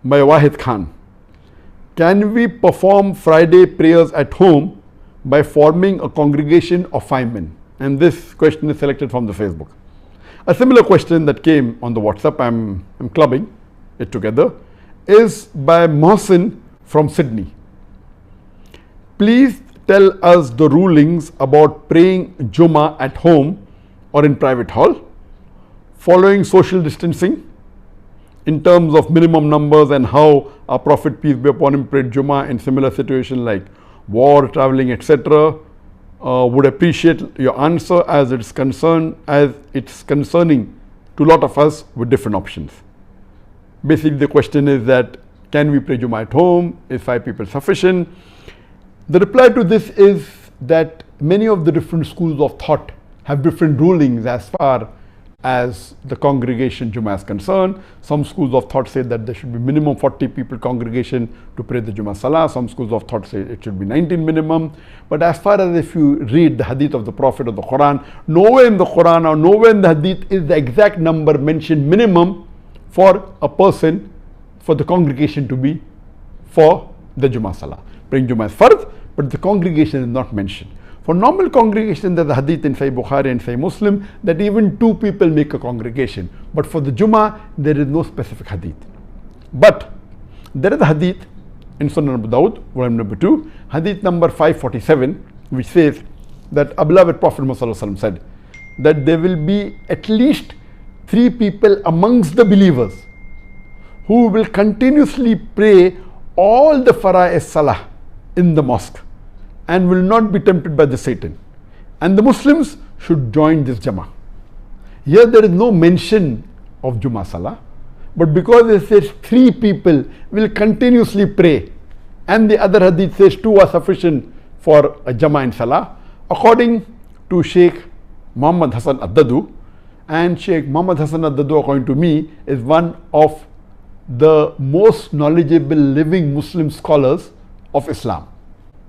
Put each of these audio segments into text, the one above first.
by Wahid Khan. Can we perform Friday prayers at home by forming a congregation of 5 men? And this question is selected from the Facebook. A similar question that came on the WhatsApp, I'm clubbing it together, is by Mohsin from Sydney. Please tell us the rulings about praying Jummah at home or in private hall, following social distancing in terms of minimum numbers, and how our Prophet, peace be upon him, prayed Jummah in similar situations like war, traveling, etc. Would appreciate your answer as it's concerning to a lot of us with different options. Basically the question is that, can we pray Jummah at home? Is 5 people sufficient? The reply to this is that many of the different schools of thought have different rulings as far as the congregation Jummah is concerned. Some schools of thought say that there should be minimum 40 people congregation to pray the Jummah Salaah. Some schools of thought say it should be 19 minimum. But as far as if you read the hadith of the Prophet or the Quran, nowhere in the Quran or nowhere in the hadith is the exact number mentioned minimum for a person, for the congregation to be for the Jummah Salaah. Praying Jummah is fard, but the congregation is not mentioned. For normal congregation, there's a hadith in Sahih Bukhari and Sahih Muslim that even 2 people make a congregation. But for the Jummah, there is no specific hadith. But there is a hadith in Sunan Abu Dawud, volume number 2, hadith number 547, which says that our beloved Prophet Muhammad said that there will be at least 3 people amongst the believers who will continuously pray all the Fara'is Salah in the mosque and will not be tempted by the Satan. And the Muslims should join this Jummah. Here there is no mention of Jummah Salah, but because it says 3 people will continuously pray, and the other hadith says 2 are sufficient for a Jummah and Salah, according to Sheikh Muhammad Hassan Ad-Dadu, and Sheikh Muhammad Hassan Ad-Dadu, according to me, is one of the most knowledgeable living Muslim scholars of Islam.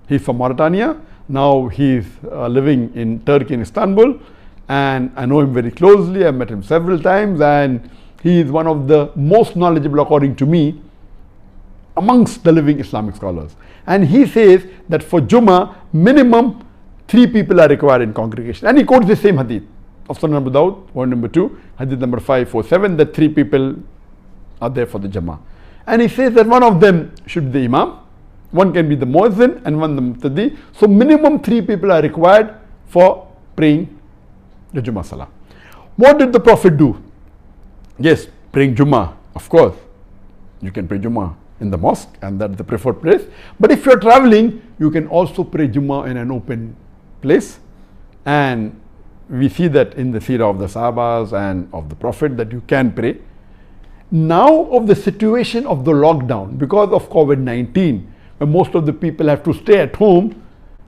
He's from Mauritania. Now he's living in Turkey, in Istanbul, and I know him very closely. I've met him several times, and he is one of the most knowledgeable, according to me, amongst the living Islamic scholars. And he says that for Jummah, minimum 3 people are required in congregation. And he quotes the same hadith of Sunan Abu Dawud, volume number 2, hadith number 547, that 3 people are there for the Jummah. And he says that one of them should be the Imam, one can be the Muazzin, and one the Muqtadi. So minimum 3 people are required for praying the Jummah Salah. What did the Prophet do? Yes, praying Jummah, of course. You can pray Jummah in the mosque, and that's the preferred place. But if you're traveling, you can also pray Jummah in an open place. And we see that in the seerah of the Sahabas and of the Prophet that you can pray. Now of the situation of the lockdown, because of COVID-19, when most of the people have to stay at home,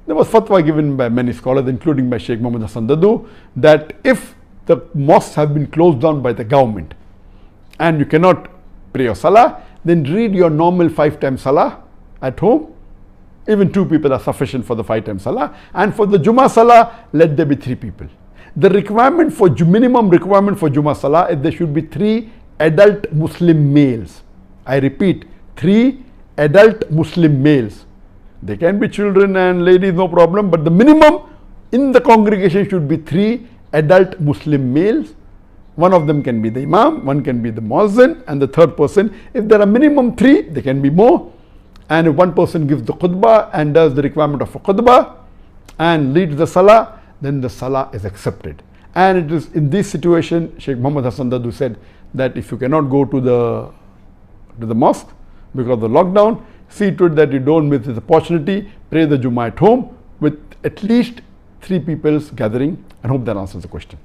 there was fatwa given by many scholars, including by Sheikh Muhammad Hassan Dadu, that if the mosques have been closed down by the government and you cannot pray your Salah, then read your normal 5-time Salah at home. Even 2 people are sufficient for the 5-time Salah. And for the Jummah Salah, let there be 3 people. The requirement for minimum requirement for Jummah Salah is there should be 3 adult Muslim males. I repeat, 3 adult Muslim males. They can be children and ladies, no problem, but the minimum in the congregation should be 3 adult Muslim males. One of them can be the Imam, one can be the Muazzin, and the 3rd person. If there are minimum 3, there can be more. And if one person gives the khutbah and does the requirement of a khutbah and leads the Salah, then the Salah is accepted. And it is in this situation, Sheikh Muhammad Hassan Dadu said that if you cannot go to the mosque because of the lockdown, see to it that you don't miss this opportunity. Pray the Jummah at home with at least 3 people's gathering. I hope that answers the question.